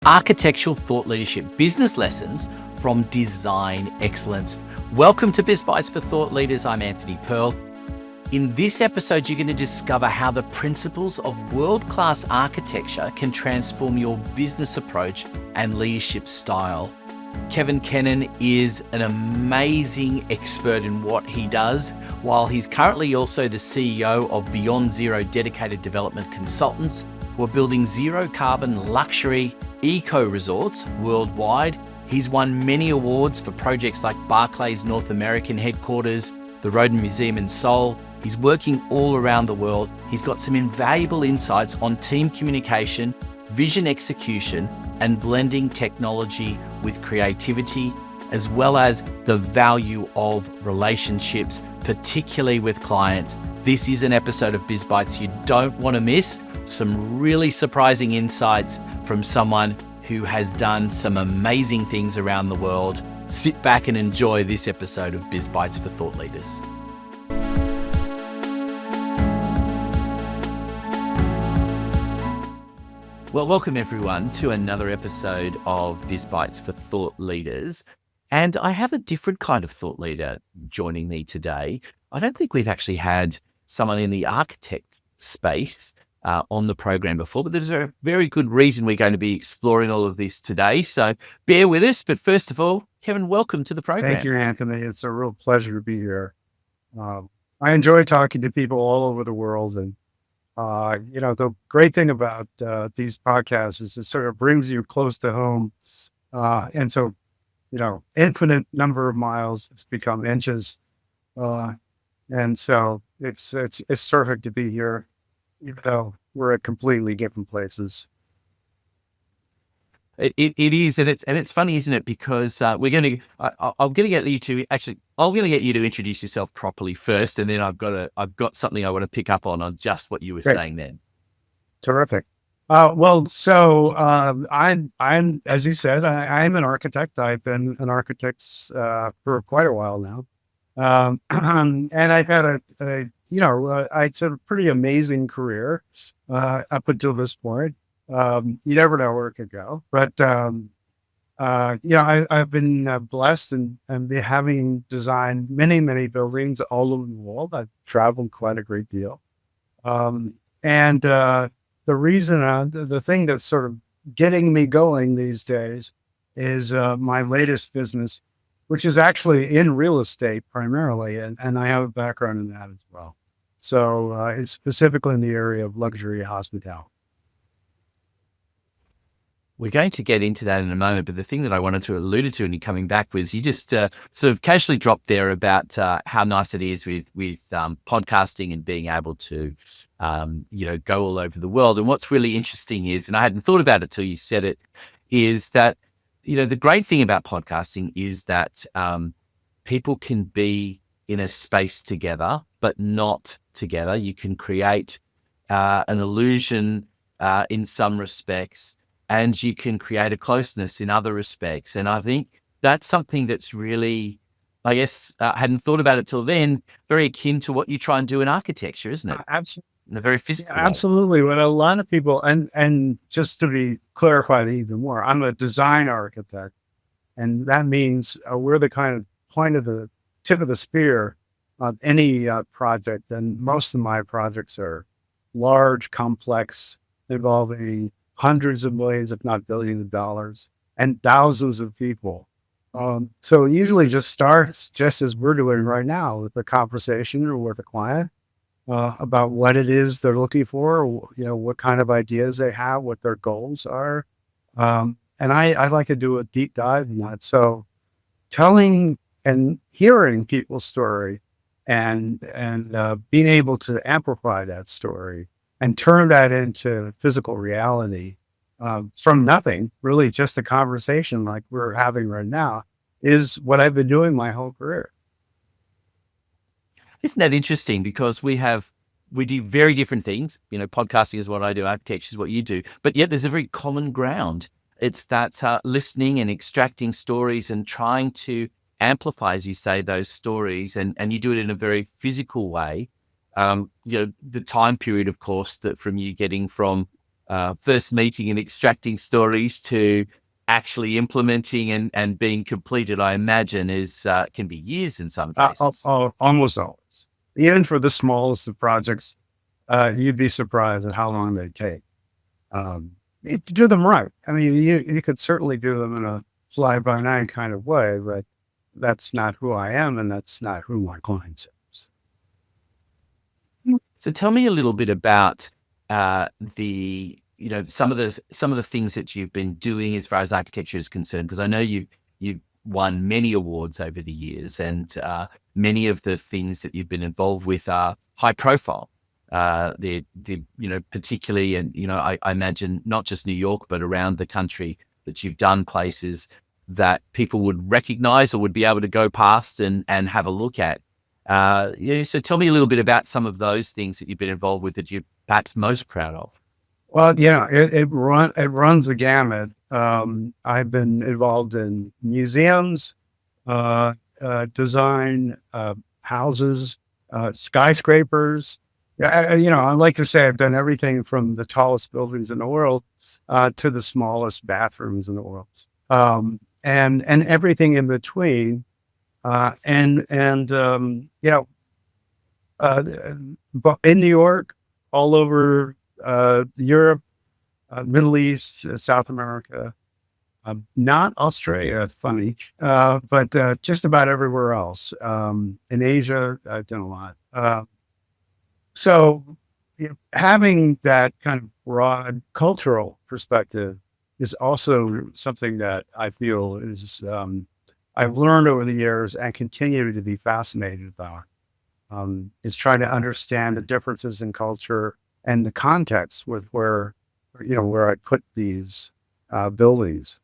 Architectural thought leadership business lessons from design excellence. Welcome to Biz Bites for Thought Leaders. I'm Anthony Perl. In this episode, you're going to discover how the principles of world-class architecture can transform your business approach and leadership style. Kennon is an amazing expert in what he does, while he's currently also the CEO of Beyond Zero Dedicated Development Consultants, who are building zero carbon luxury eco resorts worldwide. He's won many awards for projects like Barclays North American headquarters, the Rodin Museum in Seoul. He's working all around the world. He's got some invaluable insights on team communication, vision execution, and blending technology with creativity, as well as the value of relationships, particularly with clients. This is an episode of Biz Bites you don't want to miss. Some really surprising insights from someone who has done some amazing things around the world. Sit back and enjoy this episode of Biz Bites for Thought Leaders. Well, welcome everyone to another episode of Biz Bites for Thought Leaders. And I have a different kind of thought leader joining me today. I don't think we've actually had someone in the architect space on the program before, but there's a very good reason we're going to be exploring all of this today. So bear with us. But first of all, Kevin, welcome to the program. Thank you, Anthony. It's a real pleasure to be here. I enjoy talking to people all over the world. And, the great thing about these podcasts is it sort of brings you close to home. And so, infinite number of miles, it's become inches. And so it's terrific to be here, even though we're at completely different places. It is, and it's funny, isn't it? Because I'm going to get you to introduce yourself properly first, and then I've got something I want to pick up on just what you were saying then. Terrific. I'm as you said, I'm an architect. I've been an architect for quite a while now, and I've had I'd say a pretty amazing career up until this point. You never know where it could go, but I've been blessed and having designed many buildings all over the world. I've traveled quite a great deal, and the reason, the thing that's sort of getting me going these days is my latest business, which is actually in real estate primarily, and I have a background in that as well. So it's specifically in the area of luxury hospitality. We're going to get into that in a moment, but the thing that I wanted to allude to when you're coming back was you just sort of casually dropped there about how nice it is with podcasting and being able to, go all over the world. And what's really interesting is, and I hadn't thought about it till you said it, is that, the great thing about podcasting is that people can be in a space together, but not together. You can create an illusion in some respects, and you can create a closeness in other respects. And I think that's something that's really, I guess, hadn't thought about it till then, very akin to what you try and do in architecture, isn't it? Absolutely. In a very physical way. Absolutely. When a lot of people, and just to be clarified even more, I'm a design architect, and that means we're the kind of point of the tip of the spear of any project. And most of my projects are large, complex, involving hundreds of millions, if not billions of dollars, and thousands of people. So it usually just starts just as we're doing right now with a conversation or with a client about what it is they're looking for, what kind of ideas they have, what their goals are. And I like to do a deep dive in that. So telling and hearing people's story and being able to amplify that story and turn that into physical reality from nothing, really just a conversation like we're having right now, is what I've been doing my whole career. Isn't that interesting? Because we do very different things. Podcasting is what I do, architecture is what you do, but yet there's a very common ground. It's that listening and extracting stories and trying to amplify, as you say, those stories, and you do it in a very physical way. The time period, of course, that from you getting from first meeting and extracting stories to actually implementing and being completed, I imagine is can be years in some cases. Almost always. Even for the smallest of projects, you'd be surprised at how long they take. To do them right. I mean, you could certainly do them in a fly-by-night kind of way, but that's not who I am, and that's not who my clients is. So tell me a little bit about the some of the things that you've been doing as far as architecture is concerned, because I know you've won many awards over the years, and many of the things that you've been involved with are high profile. Particularly, and I imagine not just New York but around the country, that you've done places that people would recognize or would be able to go past and have a look at. So tell me a little bit about some of those things that you've been involved with that you're perhaps most proud of. Well, it runs the gamut. I've been involved in museums, design, houses, skyscrapers. I like to say I've done everything from the tallest buildings in the world to the smallest bathrooms in the world, and everything in between. But in New York, all over Europe, Middle East, South America, not Australia, funny, but just about everywhere else. In Asia, I've done a lot. So having that kind of broad cultural perspective is also something that I feel is I've learned over the years and continue to be fascinated about. Is trying to understand the differences in culture and the context with where I put these buildings.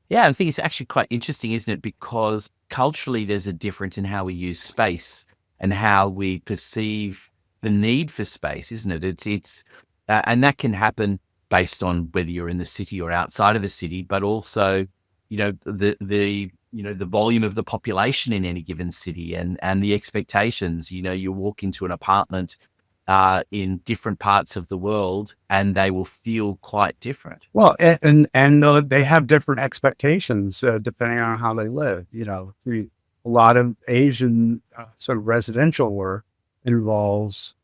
Yeah, I think it's actually quite interesting, isn't it? Because culturally, there's a difference in how we use space and how we perceive the need for space, isn't it? It's and that can happen based on whether you're in the city or outside of the city, but also, the volume of the population in any given city and the expectations. You walk into an apartment in different parts of the world and they will feel quite different. Well, and they have different expectations depending on how they live. A lot of Asian sort of residential work involves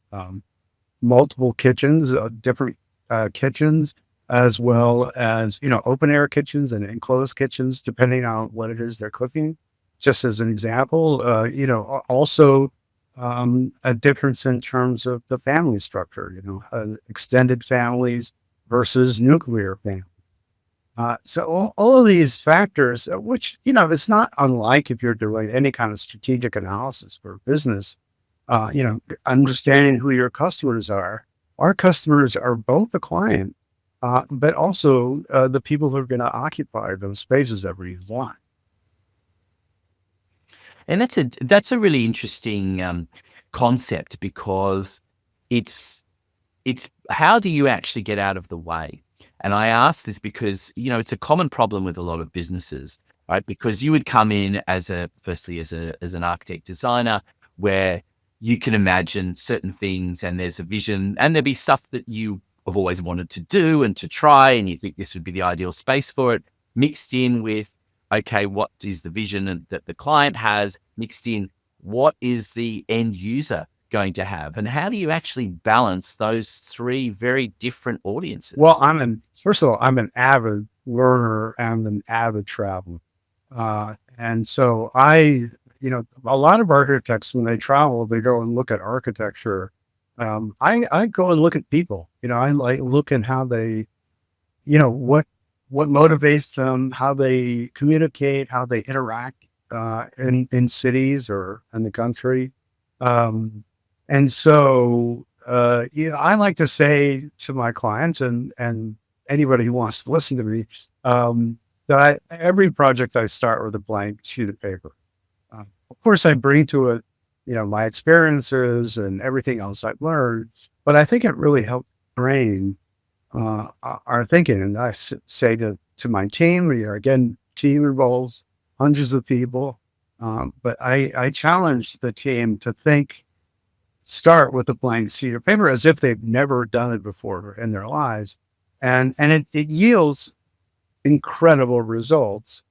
multiple kitchens, different kitchens, as well as, open air kitchens and enclosed kitchens, depending on what it is they're cooking. Just as an example, also a difference in terms of the family structure, extended families versus nuclear families. So all of these factors, which, it's not unlike if you're doing any kind of strategic analysis for a business, understanding who your customers are. Our customers are both the client, but also the people who are going to occupy those spaces that we want. And that's a really interesting concept, because it's how do you actually get out of the way? And I ask this because, it's a common problem with a lot of businesses, right? Because you would come in firstly as an architect designer, where you can imagine certain things and there's a vision and there'd be stuff that you have always wanted to do and to try, and you think this would be the ideal space for it, mixed in with, okay, what is the vision that the client has, mixed in what is the end user going to have, and how do you actually balance those three very different audiences? Well, first of all, I'm an avid learner and an avid traveler. And so a lot of architects, when they travel, they go and look at architecture. I go and look at people. I like look at how they, what motivates them, how they communicate, how they interact in cities or in the country. And so, I like to say to my clients and anybody who wants to listen to me, that every project I start with a blank sheet of paper. Of course, I bring to it, my experiences and everything else I've learned, but I think it really helped train our thinking. And I say to my team, again, team involves hundreds of people, but I challenge the team to think start with a blank sheet of paper as if they've never done it before in their lives. And it yields incredible results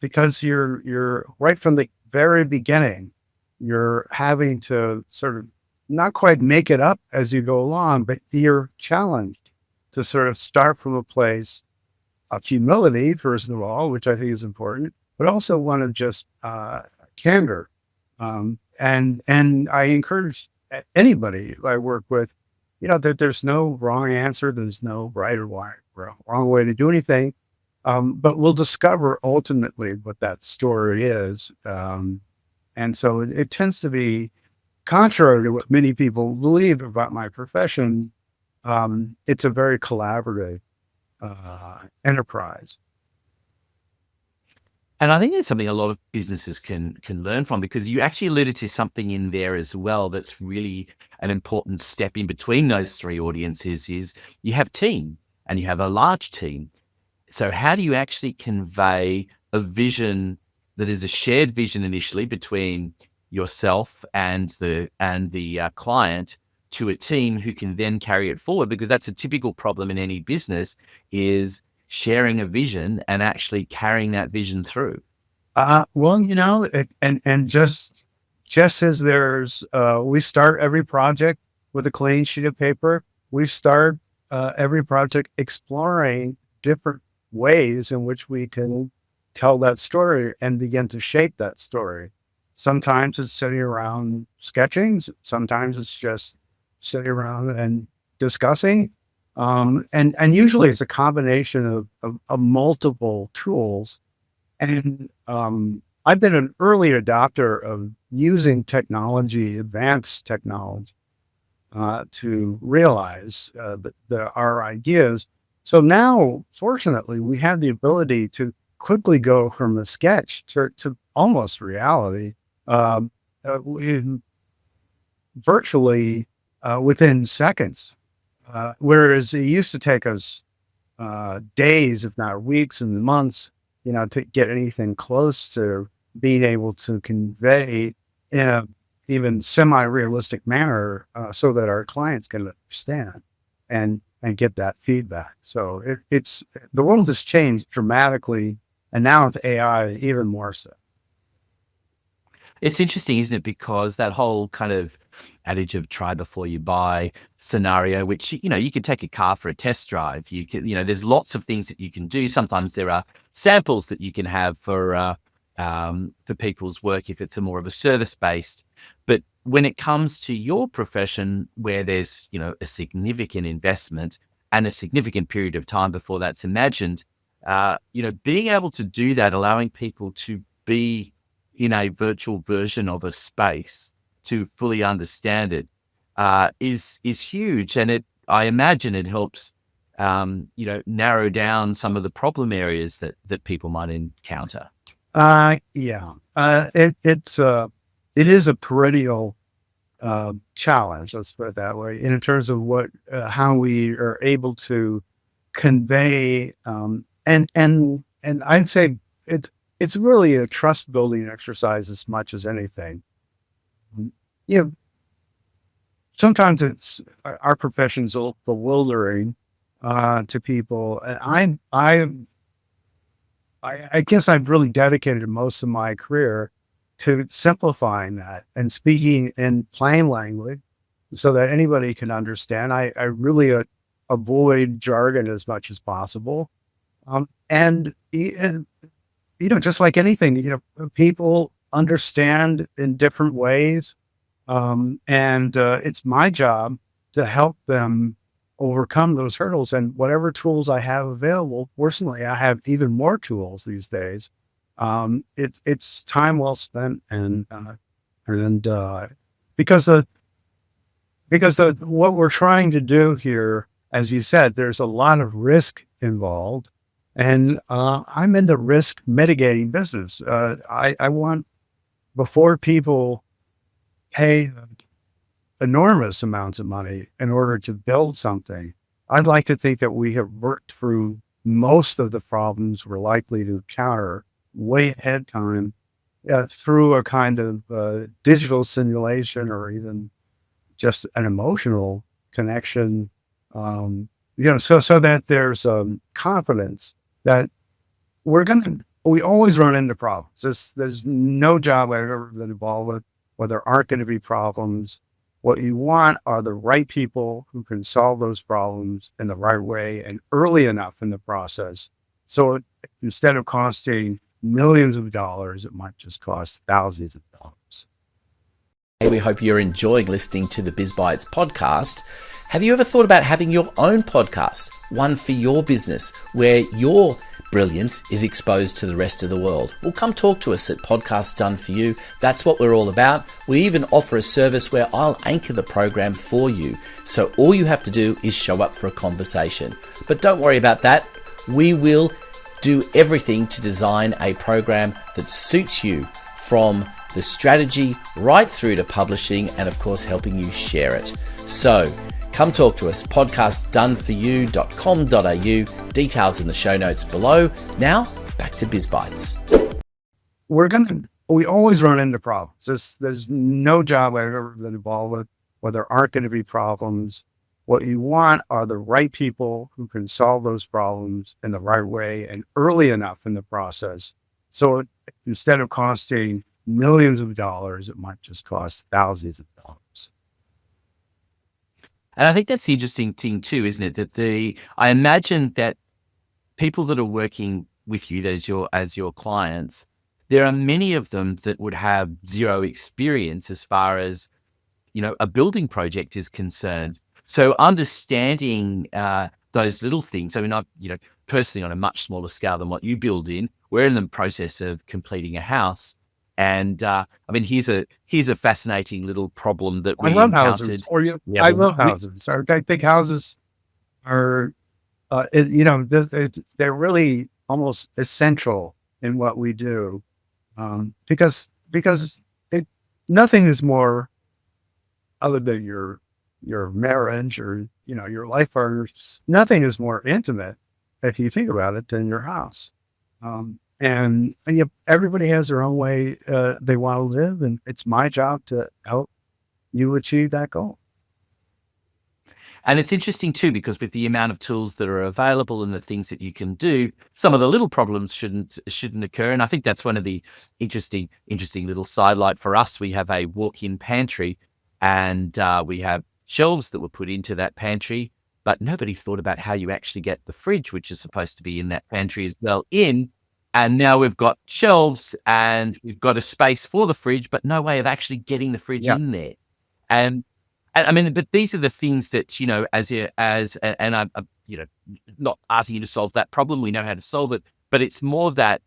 because you're right from the very beginning, you're having to sort of not quite make it up as you go along, but you're challenged to sort of start from a place of humility, first of all, which I think is important, but also one of just candor. And I encourage anybody I work with, that there's no wrong answer, there's no right or wrong way to do anything, but we'll discover ultimately what that story is. And so it tends to be contrary to what many people believe about my profession. It's a very collaborative enterprise. And I think that's something a lot of businesses can learn from, because you actually alluded to something in there as well that's really an important step in between those three audiences is you have team and you have a large team. So how do you actually convey a vision that is a shared vision initially between yourself and the client to a team who can then carry it forward? Because that's a typical problem in any business, is sharing a vision and actually carrying that vision through. Well, and just as there's, we start every project with a clean sheet of paper. We start every project exploring different ways in which we can tell that story and begin to shape that story. Sometimes it's sitting around sketching. Sometimes it's just sitting around and discussing. And usually it's a combination of multiple tools. And I've been an early adopter of using technology, advanced technology, to realize our ideas. So now, fortunately, we have the ability to quickly go from a sketch to almost reality, virtually within seconds. Whereas it used to take us days, if not weeks and months, to get anything close to being able to convey in a even semi-realistic manner, so that our clients can understand and get that feedback. So it's the world has changed dramatically, and now with AI, even more so. It's interesting, isn't it? Because that whole kind of adage of try before you buy scenario, which, you can take a car for a test drive. You can, there's lots of things that you can do. Sometimes there are samples that you can have for people's work if it's more of a service based. But when it comes to your profession, where there's, a significant investment and a significant period of time before that's imagined, being able to do that, allowing people to be in a virtual version of a space to fully understand it, is huge. And I imagine it helps, narrow down some of the problem areas that people might encounter. Yeah. It is a perennial challenge, let's put it that way, in terms of how we are able to convey, and I'd say it's really a trust building exercise as much as anything. You know, sometimes our profession's a little bewildering to people. And I guess I've really dedicated most of my career to simplifying that and speaking in plain language so that anybody can understand. I really avoid jargon as much as possible. And just like anything, people understand in different ways. And it's my job to help them overcome those hurdles. And whatever tools I have available, fortunately, I have even more tools these days. It's time well spent, and because what we're trying to do here, as you said, there's a lot of risk involved, and I'm in the risk mitigating business. I want, before people pay enormous amounts of money in order to build something, I'd like to think that we have worked through most of the problems we're likely to encounter way ahead of time, through a kind of digital simulation or even just an emotional connection, so that there's confidence that we always run into problems. There's no job I've ever been involved with where there aren't going to be problems. What you want are the right people who can solve those problems in the right way and early enough in the process. So instead of costing millions of dollars, it might just cost thousands of dollars. Hey, we hope you're enjoying listening to the Biz Bites podcast. Have you ever thought about having your own podcast, one for your business, where your brilliance is exposed to the rest of the world? Well, come talk to us at Podcasts Done For You. That's what we're all about. We even offer a service where I'll anchor the program for you. So all you have to do is show up for a conversation. But don't worry about that. We will do everything to design a program that suits you, from the strategy right through to publishing and, of course, helping you share it. So come talk to us, podcastdoneforyou.com.au, details in the show notes below. Now, back to Biz Bites. We always run into problems. There's no job I've ever been involved with where there aren't going to be problems. What you want are the right people who can solve those problems in the right way and early enough in the process. So instead of costing millions of dollars, it might just cost thousands of dollars. And I think that's the interesting thing too, isn't it? That I imagine that people that are working with you, that is as your clients, there are many of them that would have zero experience as far as, a building project is concerned. So understanding those little things. I mean, personally on a much smaller scale than what you build in, we're in the process of completing a house. And here's a fascinating little problem that we encountered. I love houses. I think houses are, they're really almost essential in what we do, because nothing is more, other than your marriage or your life partners, nothing is more intimate, if you think about it, than your house. And everybody has their own way they want to live, and it's my job to help you achieve that goal. And it's interesting too, because with the amount of tools that are available and the things that you can do, some of the little problems shouldn't occur. And I think that's one of the interesting little sidelight for us. We have a walk-in pantry, and we have shelves that were put into that pantry, but nobody thought about how you actually get the fridge, which is supposed to be in that pantry as well, in. And now we've got shelves and we've got a space for the fridge, but no way of actually getting the fridge in there. And but these are the things that, and I'm, not asking you to solve that problem. We know how to solve it, but it's more that,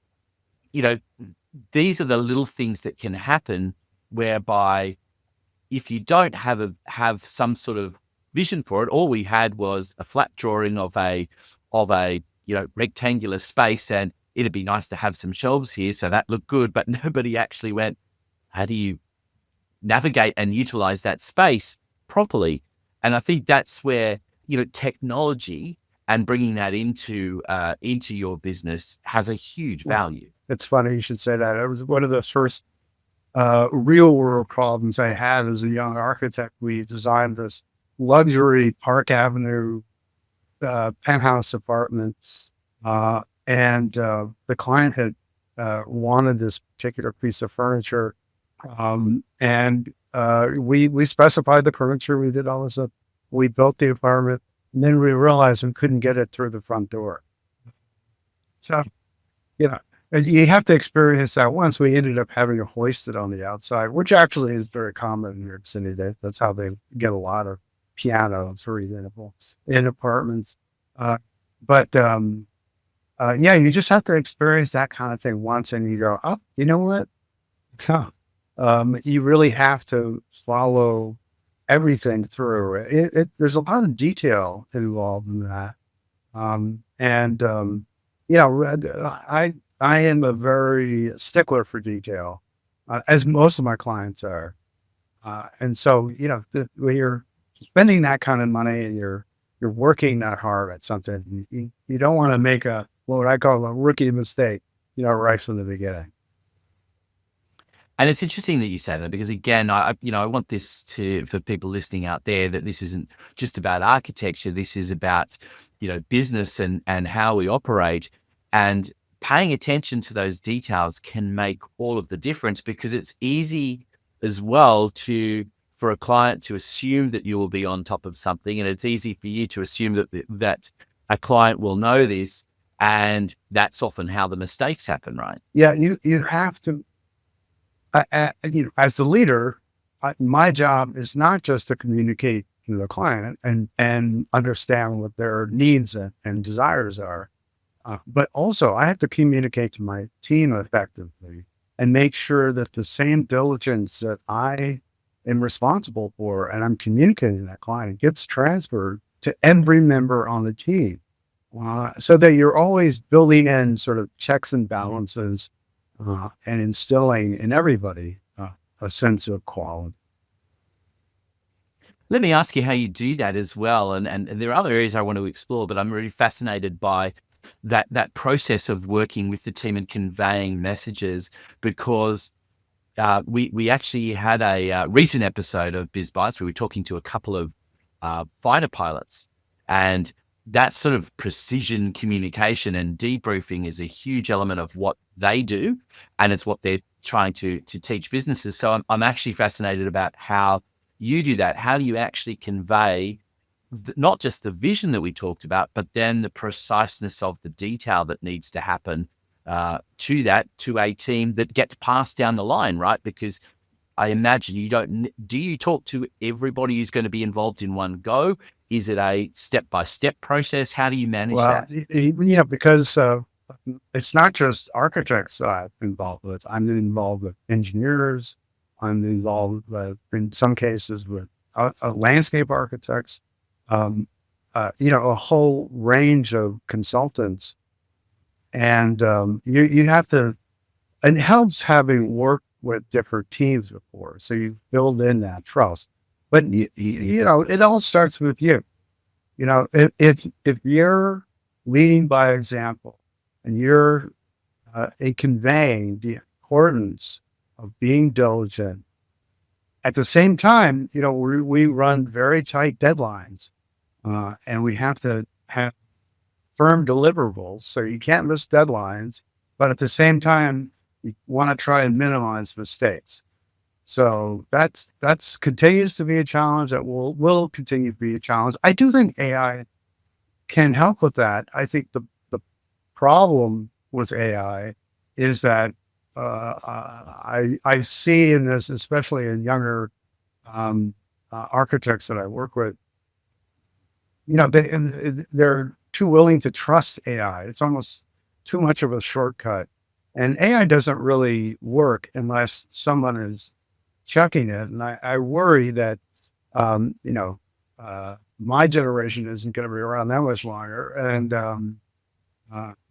these are the little things that can happen whereby if you don't have some sort of vision for it, all we had was a flat drawing of a rectangular space, and it'd be nice to have some shelves here, so that looked good, but nobody actually went, how do you navigate and utilize that space properly? And I think that's where, technology and bringing that into your business has a huge value. It's funny you should say that. It was one of the first real world problems I had as a young architect. We designed this luxury Park Avenue penthouse apartment, and the client had wanted this particular piece of furniture, and we specified the furniture. We did all this stuff. We built the apartment, and then we realized we couldn't get it through the front door. So, and you have to experience that once. We ended up having to hoist it on the outside, which actually is very common in New York City. That's how they get a lot of pianos, for example, in apartments. You just have to experience that kind of thing once, and you go, oh, you know what? You really have to follow everything through. There's a lot of detail involved in that. I am a very stickler for detail, as most of my clients are. And so, when you're spending that kind of money and you're working that hard at something, you don't want to make what I call a rookie mistake, right from the beginning. And it's interesting that you say that because again, I want this for people listening out there that this isn't just about architecture. This is about, business and how we operate, and paying attention to those details can make all of the difference because it's easy as well for a client to assume that you will be on top of something. And it's easy for you to assume that a client will know this. And that's often how the mistakes happen, right? Yeah, you have to, as the leader, my job is not just to communicate to the client and understand what their needs and desires are, but also I have to communicate to my team effectively and make sure that the same diligence that I am responsible for and I'm communicating to that client gets transferred to every member on the team, so that you're always building in sort of checks and balances, and instilling in everybody a sense of quality. Let me ask you how you do that as well. And there are other areas I want to explore, but I'm really fascinated by that process of working with the team and conveying messages because we actually had a recent episode of Biz Bites where we were talking to a couple of fighter pilots, and that sort of precision communication and debriefing is a huge element of what they do, and it's what they're trying to teach businesses. So I'm actually fascinated about how you do that. How do you actually convey not just the vision that we talked about, but then the preciseness of the detail that needs to happen to a team that gets passed down the line, right? Because I imagine do you talk to everybody who's going to be involved in one go? Is it a step-by-step process? How do you manage Well, that? because it's not just architects that I'm involved with. I'm involved with engineers. I'm involved in some cases with landscape architects, a whole range of consultants. And you have to, and it helps having worked with different teams before. So you build in that trust. But, it all starts with you. If you're leading by example and you're conveying the importance of being diligent, at the same time, we run very tight deadlines, and we have to have firm deliverables. So you can't miss deadlines, but at the same time, you want to try and minimize mistakes. So that's continues to be a challenge that will continue to be a challenge. I do think AI can help with that. I think the problem with AI is that I see in this, especially in younger architects that I work with, they're too willing to trust AI. It's almost too much of a shortcut, and AI doesn't really work unless someone is checking it. And I worry that my generation isn't going to be around that much longer, and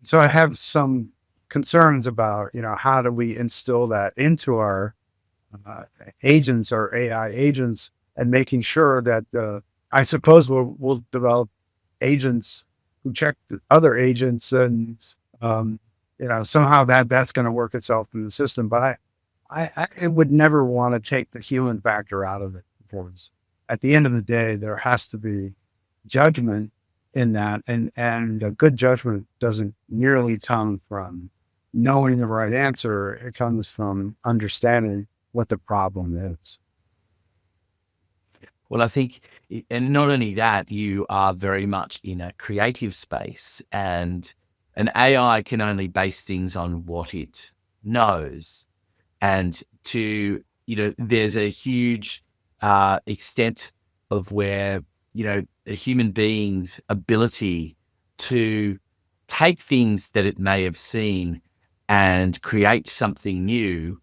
so I have some concerns about how do we instill that into our agents or AI agents, and making sure that I suppose we'll develop agents who check the other agents, and somehow that's going to work itself in the system. But I would never want to take the human factor out of it, because at the end of the day, there has to be judgment in that, and a good judgment doesn't merely come from knowing the right answer. It comes from understanding what the problem is. Well, I think, and not only that, you are very much in a creative space, and an AI can only base things on what it knows. And there's a huge extent of where, a human being's ability to take things that it may have seen and create something new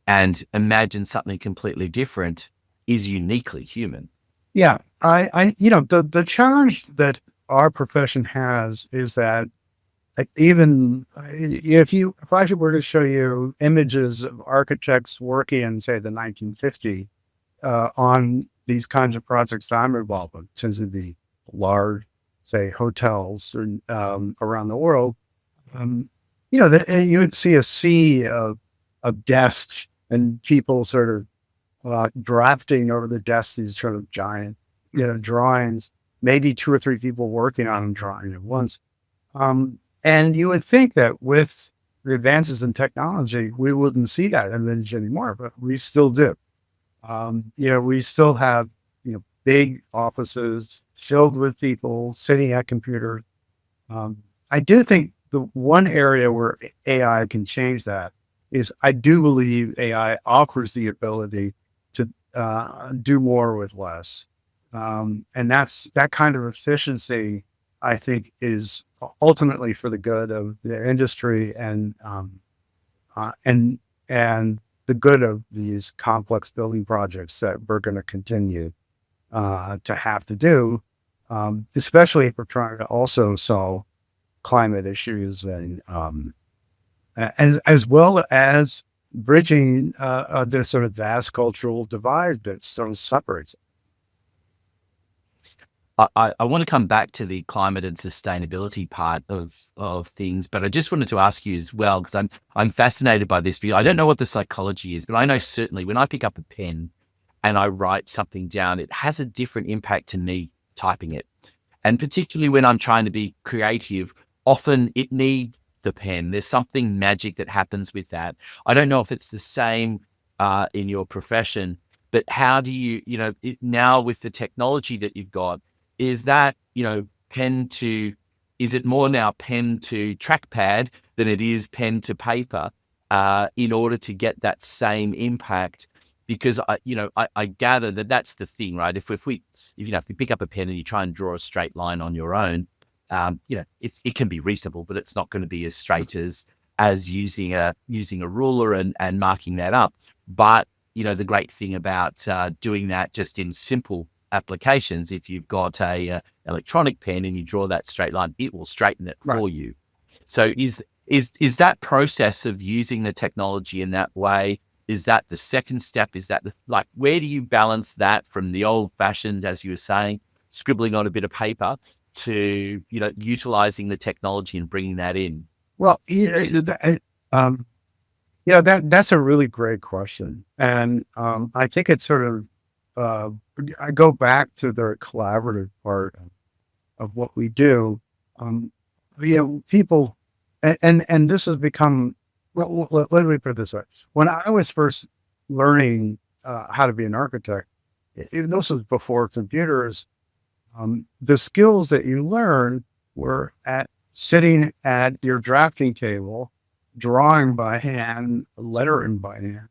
and imagine something completely different is uniquely human. Yeah, the challenge that our profession has is that, like, even if I were to show you images of architects working in, say, the 1950s on these kinds of projects that I'm involved with, tends to be large, say, hotels or, around the world, you would see a sea of desks and people sort of drafting over the desk these sort of giant, drawings, maybe two or three people working on them drawing at once. And you would think that with the advances in technology, we wouldn't see that image anymore, but we still do. We still have, big offices filled with people sitting at computers. I do think the one area where AI can change that is I do believe AI offers the ability to do more with less. And that kind of efficiency, I think, is ultimately for the good of the industry and the good of these complex building projects that we're going to continue to have to do, especially if we're trying to also solve climate issues and as well as bridging this sort of vast cultural divide that still separates. I want to come back to the climate and sustainability part of things, but I just wanted to ask you as well, because I'm fascinated by this. I don't know what the psychology is, but I know certainly when I pick up a pen and I write something down, it has a different impact to me typing it. And particularly when I'm trying to be creative, often it needs the pen. There's something magic that happens with that. I don't know if it's the same in your profession, but how do you, now with the technology that you've got, is that, is it more now pen to trackpad than it is pen to paper in order to get that same impact? Because I gather that that's the thing, right? If we pick up a pen and you try and draw a straight line on your own, it can be reasonable, but it's not going to be as straight as using a ruler and marking that up. But the great thing about doing that just in simple applications, if you've got a electronic pen and you draw that straight line, it will straighten it for you. So is that process of using the technology in that way? Is that the second step? Is that where do you balance that from the old fashioned, as you were saying, scribbling on a bit of paper to, utilizing the technology and bringing that in? Well, that's a really great question. And I think it's sort of, I go back to the collaborative part of what we do. People, and this has become, well, let me put it this way. When I was first learning how to be an architect, even this was before computers, the skills that you learn were sitting at your drafting table, drawing by hand, lettering by hand.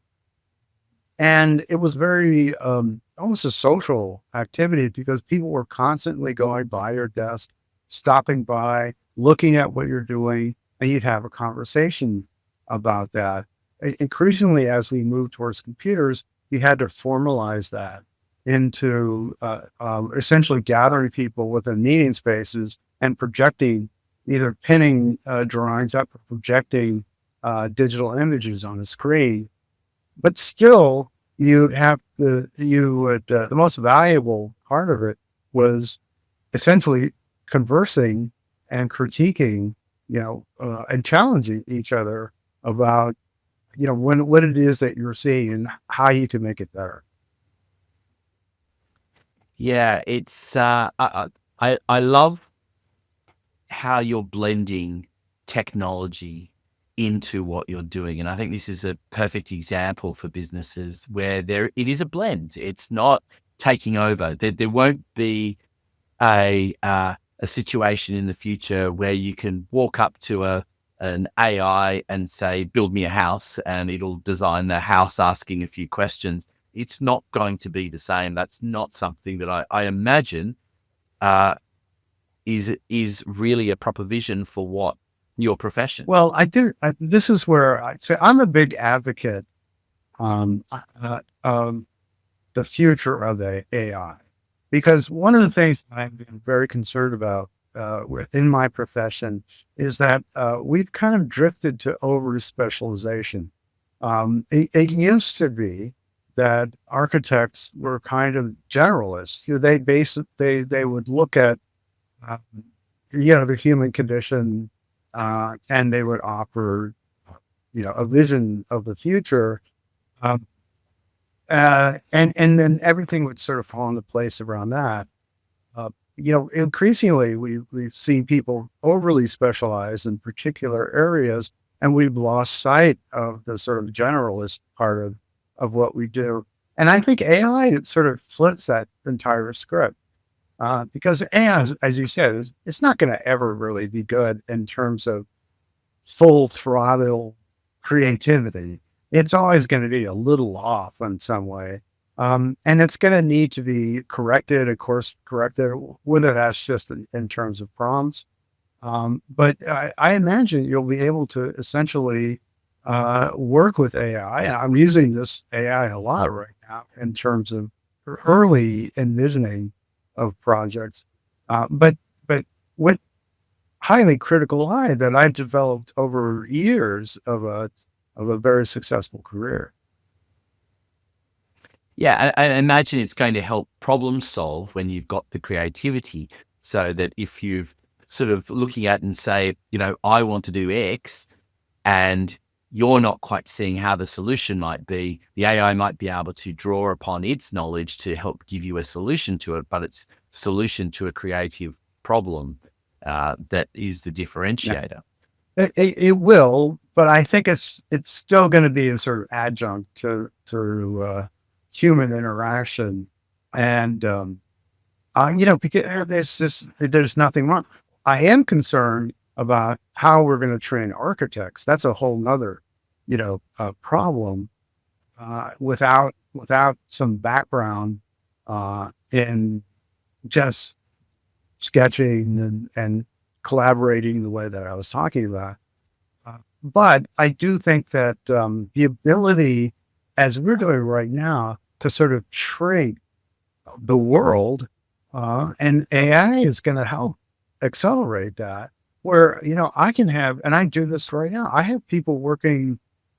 And it was very almost a social activity because people were constantly going by your desk, stopping by, looking at what you're doing, and you'd have a conversation about that. Increasingly, as we move towards computers, you had to formalize that into essentially gathering people within meeting spaces and projecting, either pinning drawings up or projecting digital images on a screen. But still, the most valuable part of it was essentially conversing and critiquing, and challenging each other about, what it is that you're seeing and how you can make it better. Yeah, it's I love how you're blending technology into what you're doing, and I think this is a perfect example for businesses where it is a blend. It's not taking over. There won't be a situation in the future where you can walk up to an AI and say, build me a house, and it'll design the house asking a few questions. It's not going to be the same. That's not something that I imagine is really a proper vision for what your profession. Well, this is where I say I'm a big advocate of the future of the AI, because one of the things I've been very concerned about within my profession is that we've kind of drifted to over specialization. It used to be that architects were kind of generalists. They would look at the human condition and they would offer a vision of the future Um, and then everything would sort of fall into place around that. Increasingly we've seen people overly specialize in particular areas, and we've lost sight of the sort of generalist part of what we do. And I think AI it sort of flips that entire script because AI, as you said, it's not going to ever really be good in terms of full throttle creativity. It's always going to be a little off in some way. And it's going to need to be corrected, of course, corrected, whether that's just in terms of prompts. But I imagine you'll be able to essentially work with AI. And I'm using this AI a lot right now in terms of early envisioning of projects. But with highly critical eye that I've developed over years of a very successful career. Yeah, I imagine it's going to help problem solve when you've got the creativity, so that if you've sort of looking at and say, I want to do X, and you're not quite seeing how the solution might be, the AI might be able to draw upon its knowledge to help give you a solution to it, but it's solution to a creative problem that is the Yeah. differentiator. It will, but I think it's still going to be a sort of adjunct to human interaction, and because there's nothing wrong. I am concerned about how we're going to train architects. That's a whole nother, problem without some background in just sketching and collaborating the way that I was talking about. But I do think that the ability, as we're doing right now, to sort of shrink the world, and AI is going to help accelerate that. Where I can have, and I do this right now. I have people working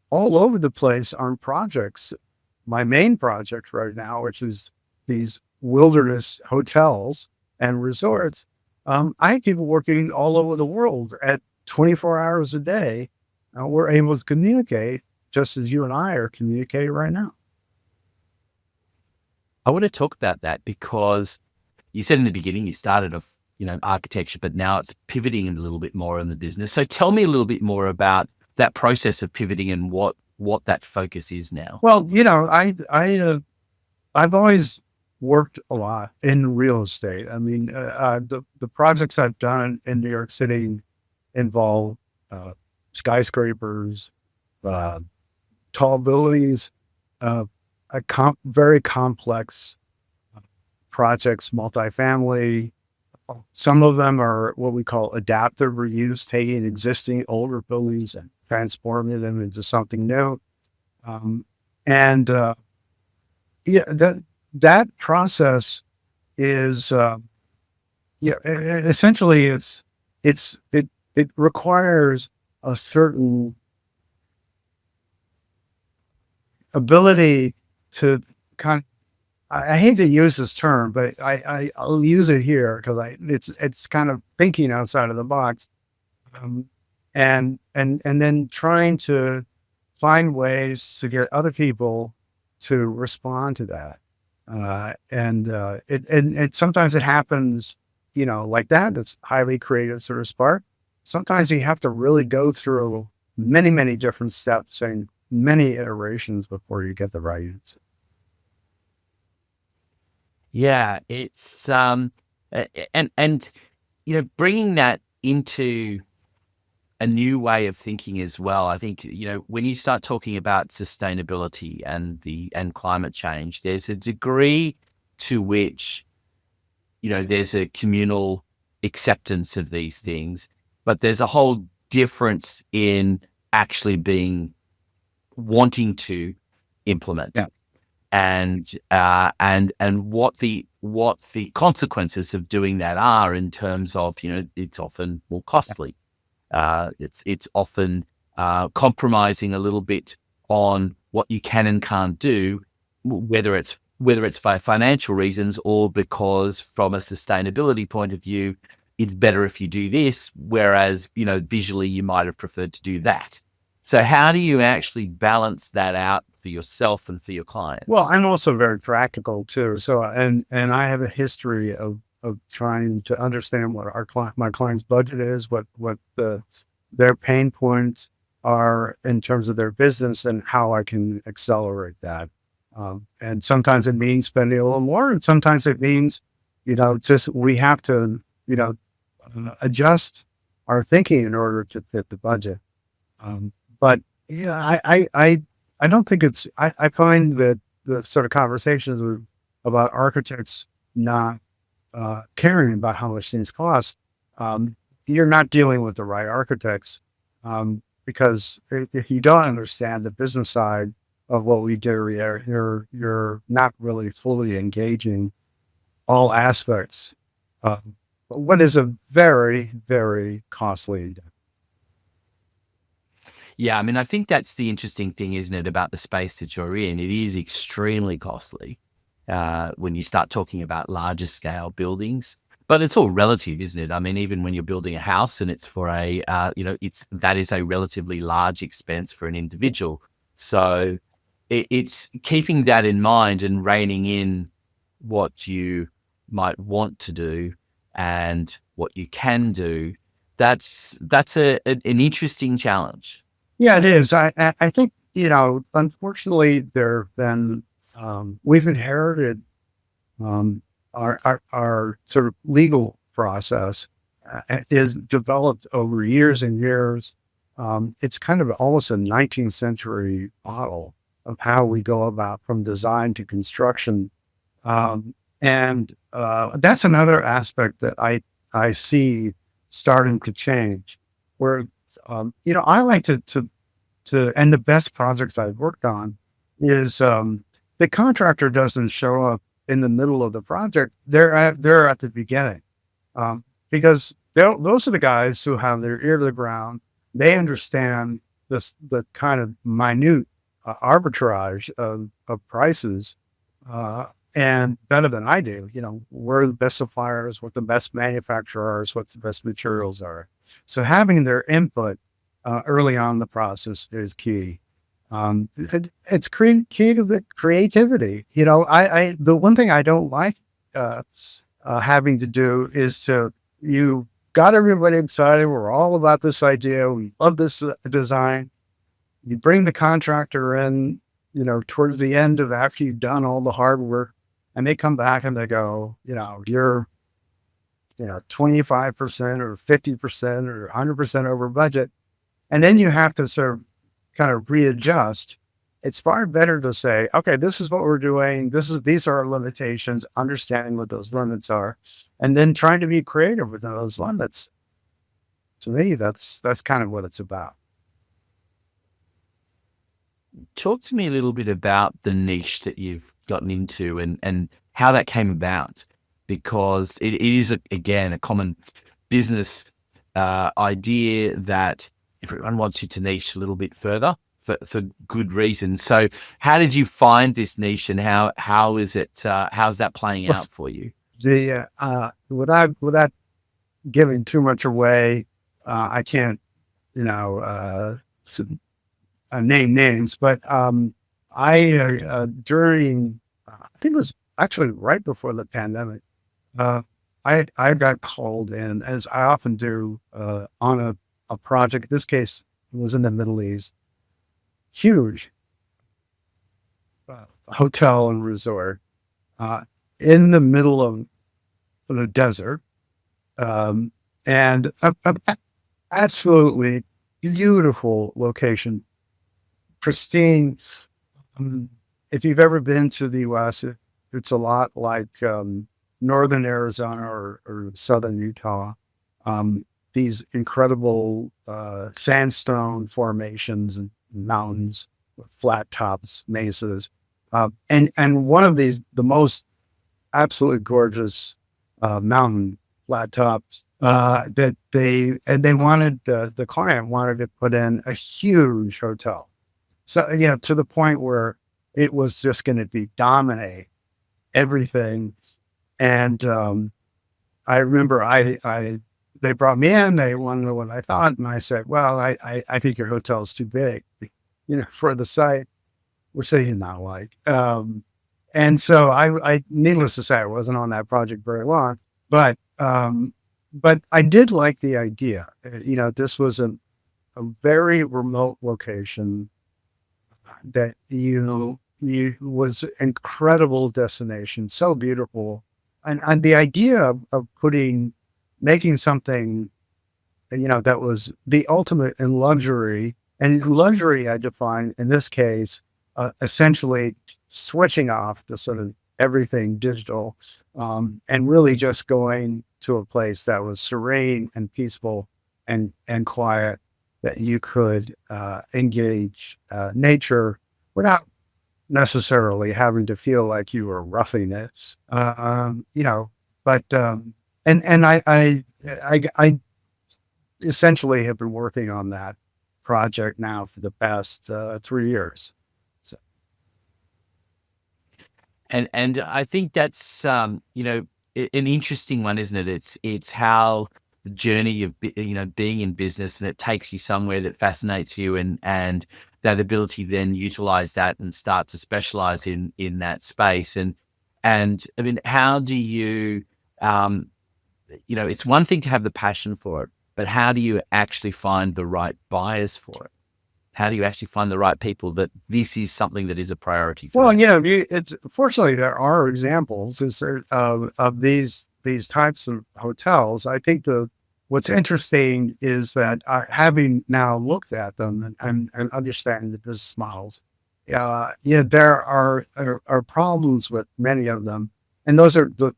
all over the place on projects. My main project right now, which is these wilderness hotels and resorts, I have people working all over the world at 24 hours a day. We're able to communicate just as you and I are communicating right now. I want to talk about that because you said in the beginning you started off, architecture, but now it's pivoting a little bit more in the business. So tell me a little bit more about that process of pivoting and what that focus is now. Well, I've always worked a lot in real estate. I mean, the projects I've done in New York City involve skyscrapers, uh, tall buildings, very complex projects, multifamily. Some of them are what we call adaptive reuse, taking existing older buildings and transforming them into something new. Um, and yeah, that process is essentially it requires a certain ability to kind of, I hate to use this term, but I'll use it here because it's kind of thinking outside of the box, um, and then trying to find ways to get other people to respond to that. And sometimes it happens, like that. It's highly creative sort of spark. Sometimes you have to really go through many, many different steps and many iterations before you get the right answer. Yeah, it's and bringing that into a new way of thinking as well. I think when you start talking about sustainability and climate change, there's a degree to which there's a communal acceptance of these things, but there's a whole difference in actually wanting to implement. Yeah. And what the consequences of doing that are in terms of it's often more costly. It's often compromising a little bit on what you can and can't do, whether it's for financial reasons or because from a sustainability point of view, it's better if you do this, whereas visually you might have preferred to do that. So how do you actually balance that out for yourself and for your Well, clients? I'm also very practical too. So, and I have a history of trying to understand what my client's budget is, what their pain points are in terms of their business, and how I can accelerate that. And sometimes it means spending a little more, and sometimes it means, just we have to, adjust our thinking in order to fit the budget. But yeah, I don't think I find that the sort of conversations about architects not caring about how much things cost, um, you're not dealing with the right architects, because if you don't understand the business side of what we do, you're not really fully engaging all aspects of what is a very, very costly. Yeah, I mean, I think that's the interesting thing, isn't it, about the space that you're in? It is extremely costly when you start talking about larger scale buildings. But it's all relative, isn't it? I mean, even when you're building a house and it's for that is a relatively large expense for an individual. So it's keeping that in mind and reining in what you might want to do and what you can do. That's an interesting challenge. Yeah, it is. I think, unfortunately, there have been, we've inherited, our sort of legal process is developed over years and years. It's kind of almost a 19th century model of how we go about from design to construction. And that's another aspect that I see starting to change, where, I like and the best projects I've worked on is, the contractor doesn't show up in the middle of the project. They're at the beginning, because those are the guys who have their ear to the ground. They understand the kind of minute arbitrage of prices, and better than I do. Where the best suppliers, what the best manufacturers, what the best materials are. So having their input early on in the process is key. It's key to the creativity. The one thing I don't like having to do is you got everybody excited. We're all about this idea. We love this design. You bring the contractor in, towards the end of after you've done all the hard work, and they come back and they go, you're, 25% or 50% or 100% over budget. And then you have to sort of kind of readjust. It's far better to say, okay, this is what we're doing. These are our limitations, understanding what those limits are, and then trying to be creative within those limits. To me, that's kind of what it's about. Talk to me a little bit about the niche that you've gotten into and how that came about, because it is, again, a common business idea that everyone wants you to niche a little bit further for good reasons. So how did you find this niche, and how is it, how's that playing out for you? Without giving too much away, I can't, name names, but during, I think it was actually right before the pandemic, I got called in, as I often do, on a project. In this case, it was in the Middle East, huge hotel and resort in the middle of the desert, and absolutely beautiful location, pristine. If you've ever been to the U.S., it's a lot like northern Arizona or southern Utah. These incredible sandstone formations and mountains with flat tops, mesas, and one of the most absolutely gorgeous mountain flat tops that they wanted, the client wanted to put in a huge hotel. So, to the point where it was just going to be dominate everything. And I remember I they brought me in, they wanted to know what I thought. And I said, well, I think your hotel is too big, for the site, which they did not like. And so needless to say, I wasn't on that project very long, but I did like the idea. This was a very remote location that you was incredible destination, so beautiful, and the idea of making something, that was the ultimate in luxury. And luxury, I define in this case, essentially switching off the sort of everything digital, and really just going to a place that was serene and peaceful and quiet, that you could engage nature without necessarily having to feel like you were roughing it. But and I essentially have been working on that project now for the past 3 years. So. And I think that's an interesting one, isn't it? It's how the journey of being in business, and it takes you somewhere that fascinates you, and that ability then utilize that and start to specialize in that space. And I mean, how do you it's one thing to have the passion for it, but how do you actually find the right buyers for it? How do you actually find the right people that this is something that is a priority for Well, them? it's fortunately there are examples of these types of hotels. I think what's interesting is that having now looked at them and understanding the business models, there are problems with many of them, and those are the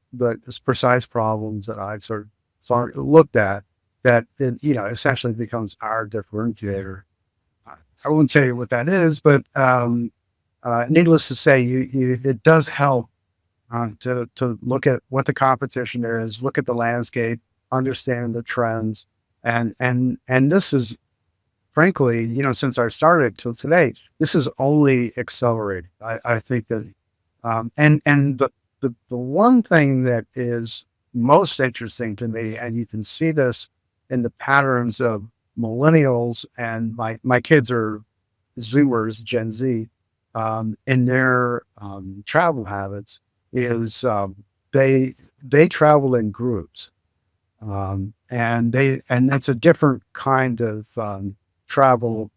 precise problems that I've sort of looked at, that essentially becomes our differentiator. I won't say what that is, but needless to say, it does help to look at what the competition is, look at the landscape, understand the trends, and this is, frankly, since I started till today, this is only accelerated. I think that, and the one thing that is most interesting to me, and you can see this in the patterns of millennials, and my kids are Zoomers, Gen Z, in their travel habits, is they travel in groups, and that's a different kind of travel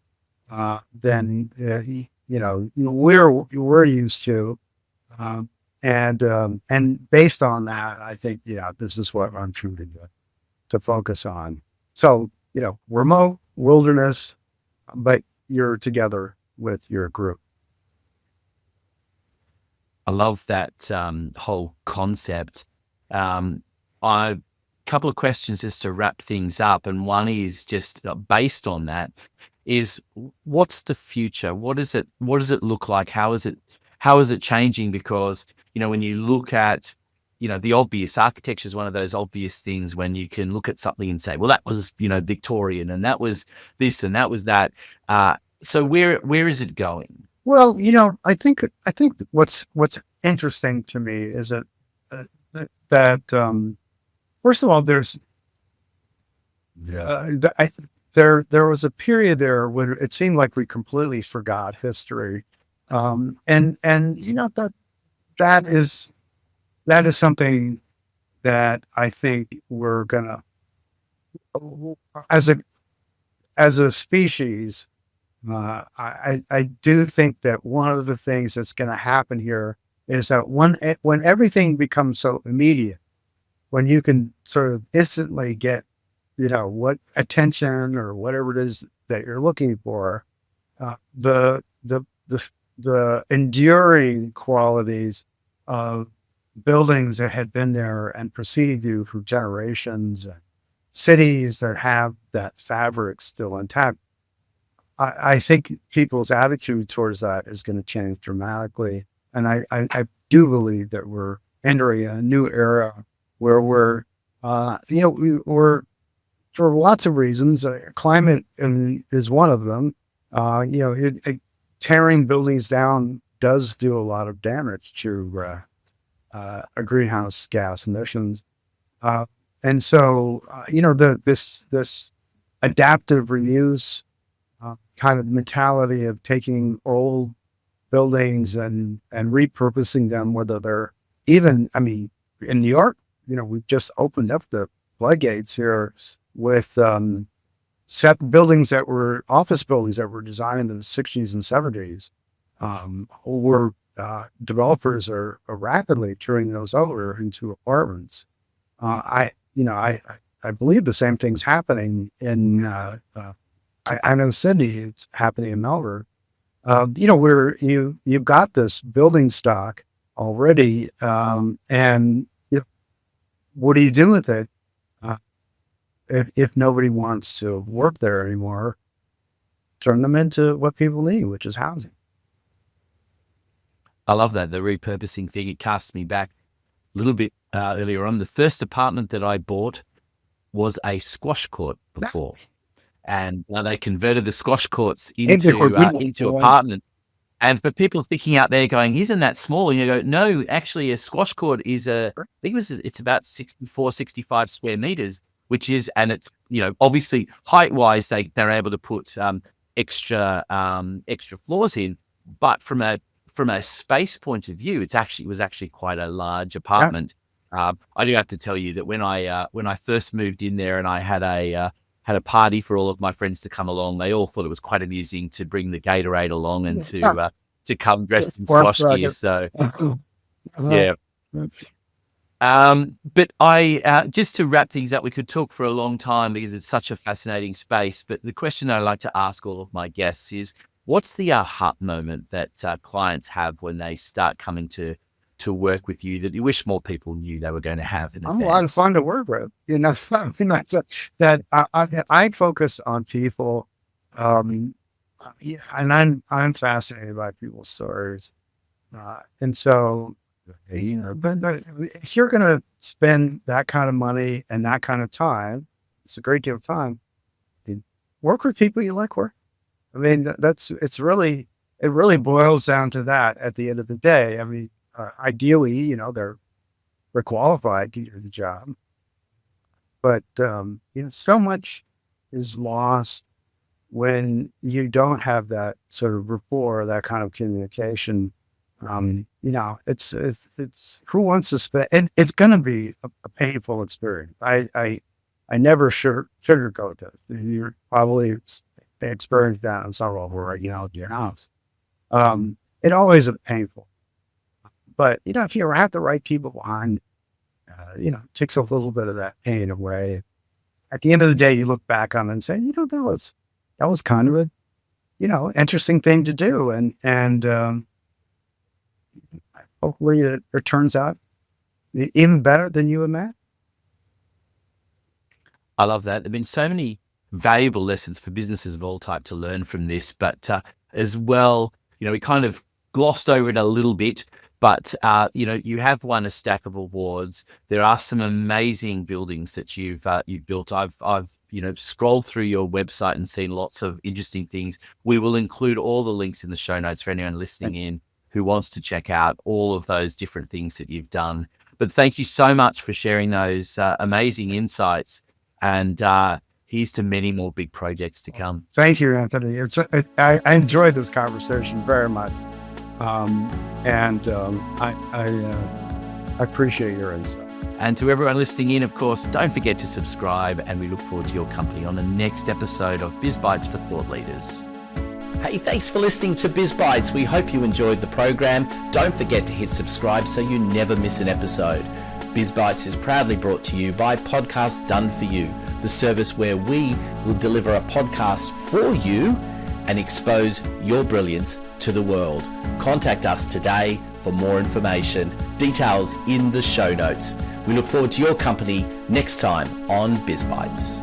than we're used to, and based on that, I think this is what I'm trying to focus on. So remote wilderness, but you're together with your group. I love that whole concept. A couple of questions just to wrap things up, and one is just based on that: is what's the future? What does it look like? How is it changing? Because when you look at the obvious, architecture is one of those obvious things when you can look at something and say, well, that was Victorian, and that was this, and that was that. So where is it going? Well, I think what's interesting to me is that first of all, there was a period there when it seemed like we completely forgot history, and that is something that I think we're gonna, as a species. I do think that one of the things that's going to happen here is that when everything becomes so immediate, when you can sort of instantly get, what attention or whatever it is that you're looking for, the enduring qualities of buildings that had been there and preceded you for generations, and cities that have that fabric still intact, I think people's attitude towards that is going to change dramatically. And I do believe that we're entering a new era where we're for lots of reasons, climate is one of them. Tearing buildings down does do a lot of damage to greenhouse gas emissions. And so, this adaptive reuse kind of mentality of taking old buildings and repurposing them, whether they're even, I mean, in New York, we've just opened up the floodgates here with set buildings that were office buildings that were designed in the 60s and 70s. Where developers are rapidly turning those over into apartments. I believe the same thing's happening in, I know Sydney, it's happening in Melbourne. Where you've got this building stock already, and what do you do with it if nobody wants to work there anymore? Turn them into what people need, which is housing. I love that, the repurposing thing. It casts me back a little bit earlier on. The first apartment that I bought was a squash court before. And now they converted the squash courts into apartments. But people are thinking out there going, isn't that small? And you go, no, actually a squash court is it's about 64, 65 square meters, which is, and it's, obviously height wise, they're able to put extra floors in, but from a space point of view, it was actually quite a large apartment. I do have to tell you that when I first moved in there and I had a party for all of my friends to come along, they all thought it was quite amusing to bring the Gatorade along and to come dressed in squash gear. So, yeah. But I just to wrap things up, we could talk for a long time because it's such a fascinating space. But the question that I like to ask all of my guests is, what's the aha moment that clients have when they start coming to work with you that you wish more people knew they were going to have in advance? A lot of fun to work with. I focus on people, and I'm fascinated by people's stories, and so but if you're going to spend that kind of money and that kind of time, it's a great deal of time. Work with people you like work. I mean, it really boils down to that at the end of the day. I mean, ideally, they're qualified to do the job, but, so much is lost when you don't have that sort of rapport, that kind of communication. It's who wants to spend, and it's going to be a painful experience. I never sugarcoat this. You're probably experienced that in some level right now at your house. It always is painful, but if you have the right people behind, it takes a little bit of that pain away. At the end of the day, you look back on it and say, that was kind of a, interesting thing to do, and hopefully it turns out even better than you imagined. I love that. There've been so many valuable lessons for businesses of all type to learn from this, but as well, we kind of glossed over it a little bit, but you have won a stack of awards. There are some amazing buildings that you've built. I've scrolled through your website and seen lots of interesting things. We will include all the links in the show notes for anyone listening in who wants to check out all of those different things that you've done. But thank you so much for sharing those amazing insights, and here's to many more big projects to come. Thank you, Anthony. I enjoyed this conversation very much. I appreciate your insight. And to everyone listening in, of course, don't forget to subscribe, and we look forward to your company on the next episode of Biz Bites for Thought Leaders. Hey, thanks for listening to Biz Bites. We hope you enjoyed the program. Don't forget to hit subscribe so you never miss an episode. Biz Bites is proudly brought to you by Podcasts Done For You, the service where we will deliver a podcast for you and expose your brilliance to the world. Contact us today for more information. Details in the show notes. We look forward to your company next time on Biz Bites.